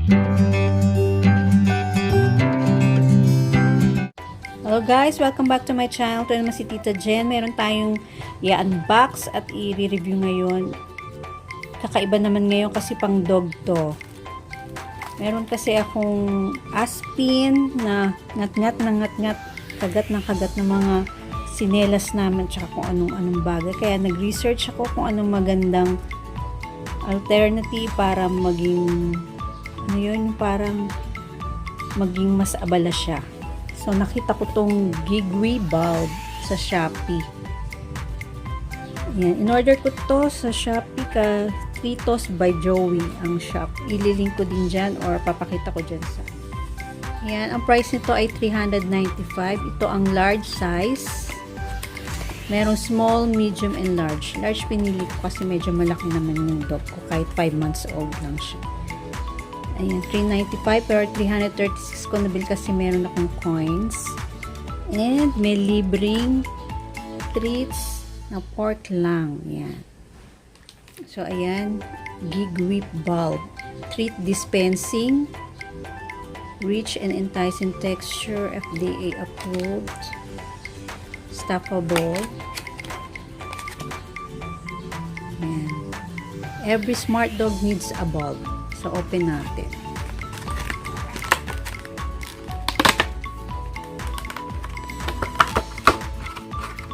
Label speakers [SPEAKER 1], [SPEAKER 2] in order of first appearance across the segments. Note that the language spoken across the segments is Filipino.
[SPEAKER 1] Hello guys, welcome back to my channel. Ito naman si Tita Jen. Meron tayong i-unbox at i-review ngayon. Kakaiba naman ngayon kasi pang dog to. Meron kasi akong aspin na ngat-ngat ng ngat-ngat, kagat ng mga sinelas namin tsaka kung anong bagay. Kaya nag-research ako kung anong magandang alternative para maging parang maging mas abala siya. So, nakita ko tong GigWi bulb sa Shopee. Yan. In-order ko to sa Shopee ka Tritos by Joey ang shop. Ililink ko din dyan or papakita ko dyan sa. Yan. Ang price nito ay $395. Ito ang large size. Merong small, medium, and large. Large pinili ko kasi medyo malaki naman yung dog ko. Kahit 5 months old lang siya. Ayan, $395 pero $336 ko nabili kasi meron akong coins. And may libreng treats na pork lang. Ayan. So, ayan. GigWi bulb. Treat dispensing. Rich and enticing texture. FDA approved. Stuffable. Ayan. Every smart dog needs a bulb. So, open natin.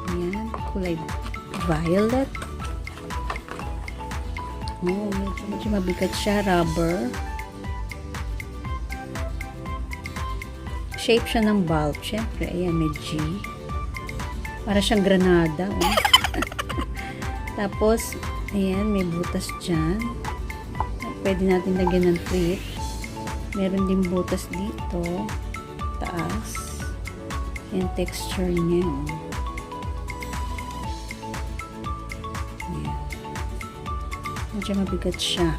[SPEAKER 1] Ayan. Kulay violet. Oh, medyo mabigat siya. Rubber. Shape siya ng bulb. Siyempre, ayan, may G. Para siyang granada. Oh. Tapos, ayan, may butas dyan. Pwede natin lagyan ng treat. Meron din butas dito. Taas. Yung texture niya. Ayan. Medyo mabigat siya.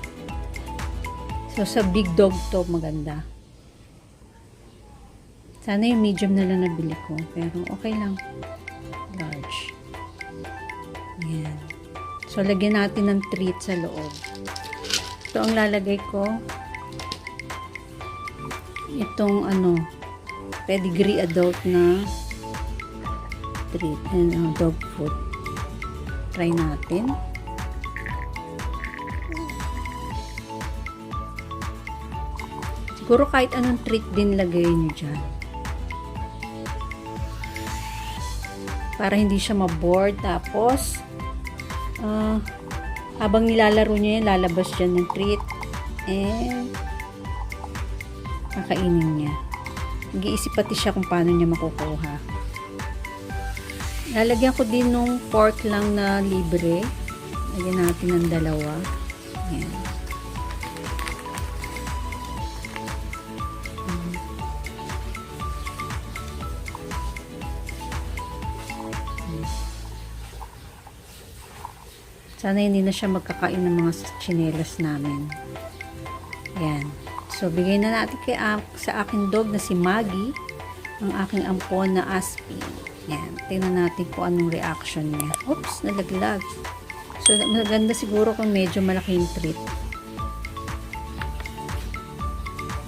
[SPEAKER 1] So, sa big dog to, maganda. Sana yung medium na lang nabili ko. Pero, okay lang. Large. Ayan. So, lagyan natin ng treat sa loob. Ito ang lalagay ko. Itong pedigree adult na treat and dog food. Try natin. Siguro kahit anong treat din lagay nyo dyan. Para hindi siya ma-bored. Tapos, habang nilalaro niya yan, lalabas dyan ng treat. And, kakainin niya. Nag-iisip pati siya kung paano niya makukuha. Lalagyan ko din nung pork lang na libre. Lagyan natin ng dalawa. Ayan. Sana hindi na siya magkakain ng mga tsinelas namin. Ayan. So, bigay na natin sa aking dog na si Maggie ang aking ampon na aspin. Ayan. Tingnan natin kung anong reaction niya. Oops, nalaglag. So, maganda siguro kung medyo malaki yung treat.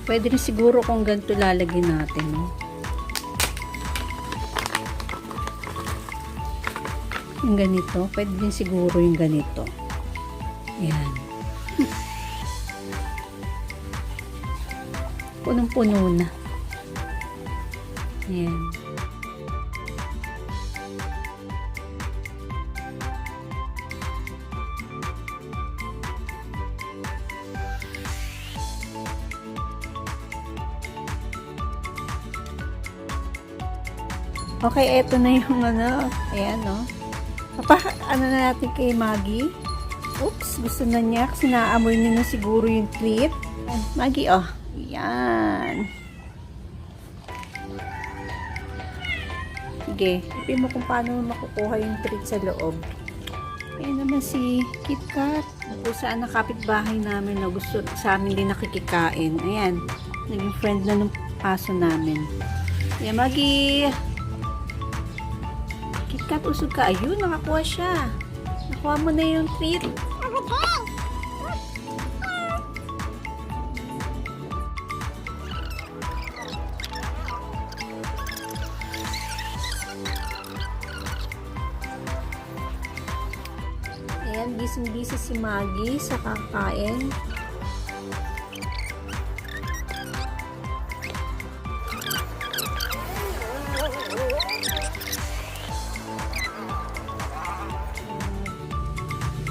[SPEAKER 1] Pwede rin siguro kung ganito lalagyan natin. No? Yung ganito. Pwede din siguro yung ganito. Ayan. Punong-puno na. Ayan. Okay, eto na yung ayan, no? Na natin kay Maggie. Oops, gusto na niya kasi naamoy niya na siguro yung treat. Maggie, oh. Yan. Sige, ipin mo kung paano makukuha yung treat sa loob. Ayan naman si KitKat. Kung saan na kapitbahay namin na gusto sa amin din nakikikain. Ayan, naging friend na ng aso namin. Ayan, Maggie. KitKat, usog ka. Ayun, nakakuha siya. Nakuha mo na yung treat. busy si Maggie sa kakain.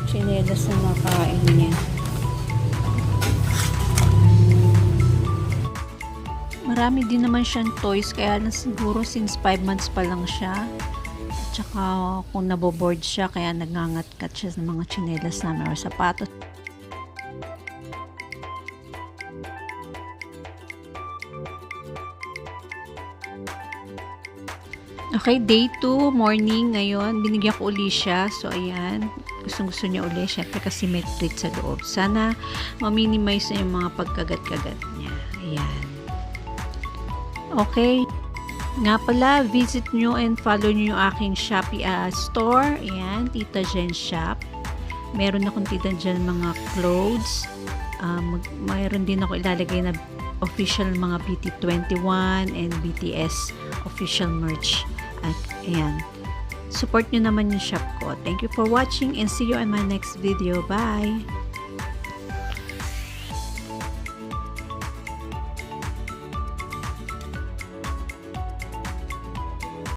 [SPEAKER 1] Chinelas na makain niya. Marami din naman siyang toys, kaya lang siguro since 5 months pa lang siya. At saka kung naboboard siya, kaya nagngangat-kat siya ng mga chinelas namin or sapatos. Okay, day 2, morning ngayon. Binigyan ko uli siya. So, ayan. Gusto niya uli. Syempre kasi may treat sa loob. Sana ma-minimize na yung mga pagkagat-kagat niya. Ayan. Okay. Nga pala, visit nyo and follow nyo yung aking Shopee store. Ayan, Tita Jen Shop. Meron akong Tita Jen mga clothes. Mayroon din ako ilalagay na official mga BT21 and BTS official merch. At ayan, support nyo naman yung shop ko. Thank you for watching and see you on my next video. Bye!